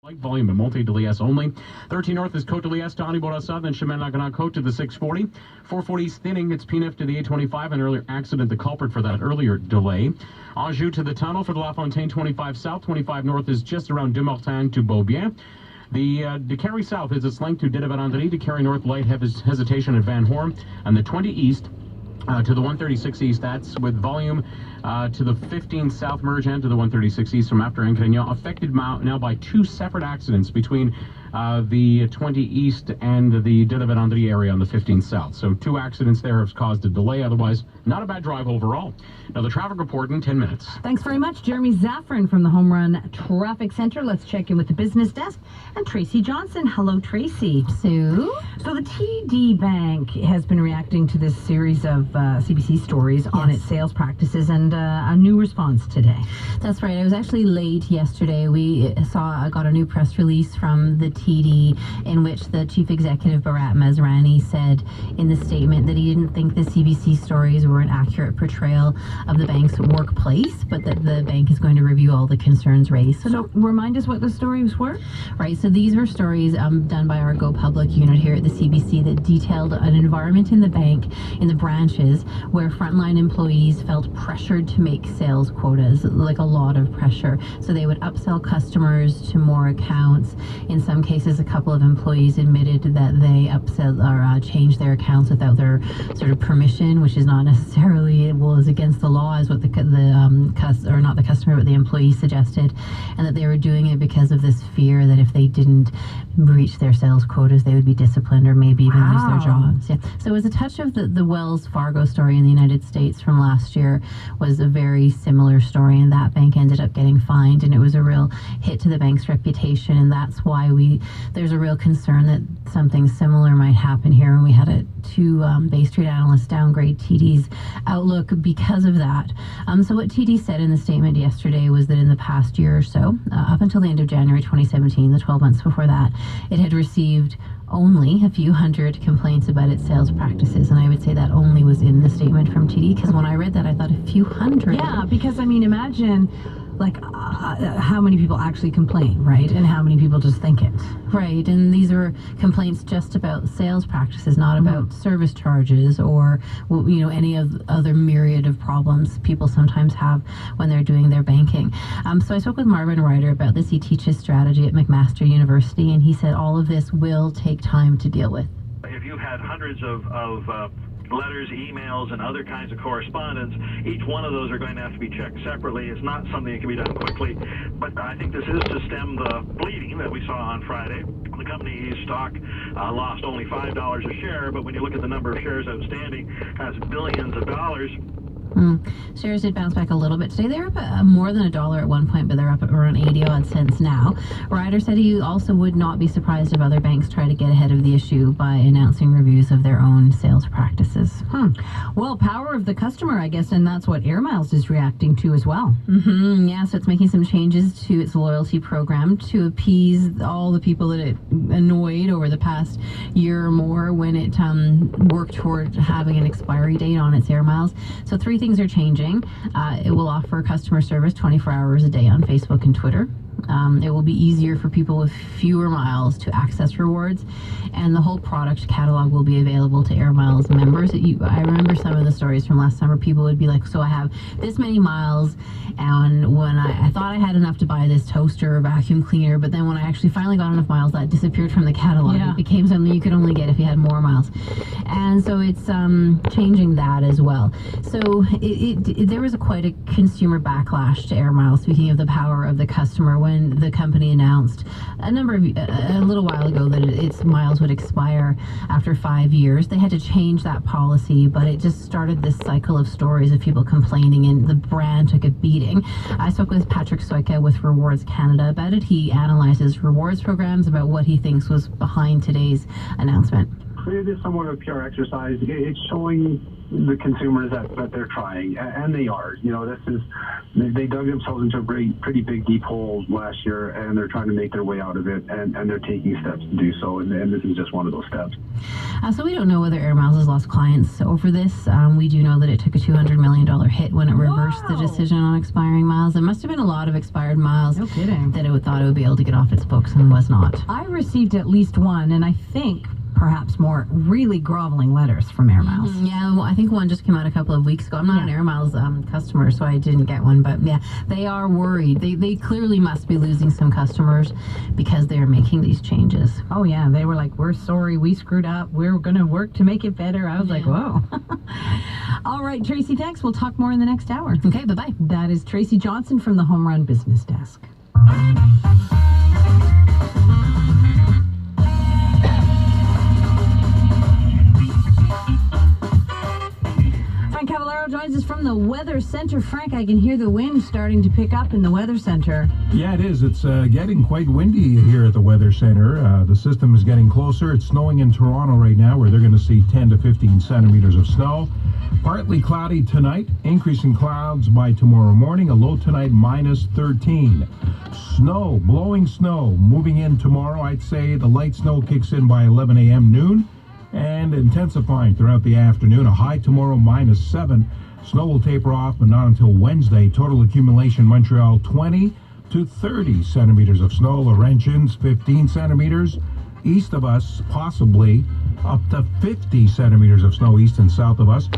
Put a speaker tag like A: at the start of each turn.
A: Light volume at Monte de Liesse only. 13 north is Côte de Liesse to Annibourassa, then Chemin-Lagana Côte to the 640. 440 is thinning, it's Pinef to the 825, an earlier accident, the culprit for that earlier delay. Anjou to the tunnel for the La Fontaine 25 south, 25 north is just around De Mortagne to Beaubien. The Décarie south is its length to Dédevarandry, Décarie north light hesitation at Van Horn, and the 20 east to the 136 east, that's with volume to the 15 south merge and to the 136 east from after Engrignon, affected now by two separate accidents between the 20 east and the Dédevarandry area on the 15 south. So two accidents there have caused a delay, otherwise not a bad drive overall. Now the traffic report in 10 minutes.
B: Thanks very much, Jeremy Zaffron from the Home Run Traffic Center. Let's check in with the business desk and Tracy Johnson. Hello, Tracy.
C: Sue.
B: So the TD Bank has been reacting to this series of CBC stories on its sales practices and a new response today.
C: That's right. I was actually late yesterday. I got a new press release from the TD in which the chief executive Bharat Masrani said in the statement that he didn't think the CBC stories were an accurate portrayal of the bank's workplace, but that the bank is going to review all the concerns raised.
B: So remind us what the stories were.
C: Right. So these were stories done by our Go Public unit here at the CBC that detailed an environment in the bank, in the branches, where frontline employees felt pressured to make sales quotas, like a lot of pressure. So they would upsell customers to more accounts. In some cases, a couple of employees admitted that they upsell or changed their accounts without their sort of permission, which is not necessarily is against the law, is what the employee suggested, and that they were doing it because of this fear that if they didn't reach their sales quotas, they would be disciplined or maybe even lose their jobs. Yeah. So it was a touch of the Wells Fargo story in the United States from last year was a very similar story, and that bank ended up getting fined, and it was a real hit to the bank's reputation, and that's why there's a real concern that something similar might happen here, and we had two Bay Street analysts downgrade TD's outlook because of that. So what TD said in the statement yesterday was that in the past year or so, up until the end of January 2017, the 12 months before that, it had received only a few hundred complaints about its sales practices, and I would say that only was in the statement from TD, because when I read that I thought a few hundred.
B: Yeah, because I mean, imagine how many people actually complain, right? And how many people just think it.
C: Right, and these are complaints just about sales practices, not about service charges or, any of other myriad of problems people sometimes have when they're doing their banking. So I spoke with Marvin Ryder about this. He teaches strategy at McMaster University, and he said all of this will take time to deal with.
D: If you had hundreds of letters, emails, and other kinds of correspondence, each one of those are going to have to be checked separately. It's not something that can be done quickly, but I think this is to stem the bleeding that we saw on Friday. The company's stock lost only $5 a share, but when you look at the number of shares outstanding, that's billions of dollars.
C: Shares did bounce back a little bit today. They were up more than $1 at one point, but they're up at around 80-odd cents now. Ryder said he also would not be surprised if other banks try to get ahead of the issue by announcing reviews of their own sales practices.
B: Well, power of the customer, I guess, and that's what Air Miles is reacting to as well.
C: Yeah, so it's making some changes to its loyalty program to appease all the people that it annoyed over the past year or more when it worked toward having an expiry date on its Air Miles. So three things are changing. It will offer customer service 24 hours a day on Facebook and Twitter. It will be easier for people with fewer miles to access rewards, and the whole product catalog will be available to Air Miles members. I remember some of the stories from last summer. People would be like, so I have this many miles, and when I thought I had enough to buy this toaster or vacuum cleaner, but then when I actually finally got enough miles, that disappeared from the catalog. It became something you could only get if you had more miles. And so it's changing that as well. So there was quite a consumer backlash to Air Miles, speaking of the power of the customer, when the company announced a little while ago that its miles would expire after 5 years. They had to change that policy, but it just started this cycle of stories of people complaining, and the brand took a beating. I spoke with Patrick Soika with Rewards Canada about it. He analyzes rewards programs, about what he thinks was behind today's announcement.
E: it is somewhat of a PR exercise. It's showing the consumers that they're trying, and they are. You know, they dug themselves into a pretty big deep hole last year, and they're trying to make their way out of it, and they're taking steps to do so, and this is just one of those steps.
C: So we don't know whether Air Miles has lost clients over this. We do know that it took a $200 million hit when it reversed the decision on expiring miles. It must have been a lot of expired miles
B: No kidding.
C: that it thought it would be able to get off its books and was not.
B: I received at least one, and I think perhaps more really groveling letters from Air Miles.
C: Yeah, well, I think one just came out a couple of weeks ago. I'm not an Air Miles customer, so I didn't get one. But yeah, they are worried. They clearly must be losing some customers because they are making these changes.
B: Oh yeah, they were like, "We're sorry, we screwed up. We're going to work to make it better." I was like, "Whoa." All right, Tracy, thanks. We'll talk more in the next hour.
C: Okay, bye-bye.
B: That is Tracy Johnson from the Home Run Business Desk. Frank Cavallaro joins us from the Weather Center. Frank, I can hear the wind starting to pick up in the Weather Center.
F: Yeah, it is. It's getting quite windy here at the Weather Center. The system is getting closer. It's snowing in Toronto right now, where they're going to see 10 to 15 centimeters of snow. Partly cloudy tonight, increasing clouds by tomorrow morning, a low tonight minus 13. Snow, blowing snow, moving in tomorrow. I'd say the light snow kicks in by 11 a.m. noon. And intensifying throughout the afternoon. A high tomorrow minus 7. Snow will taper off, but not until Wednesday. Total accumulation Montreal 20 to 30 centimeters of snow. Laurentians 15 centimeters. East of us, possibly up to 50 centimeters of snow east and south of us.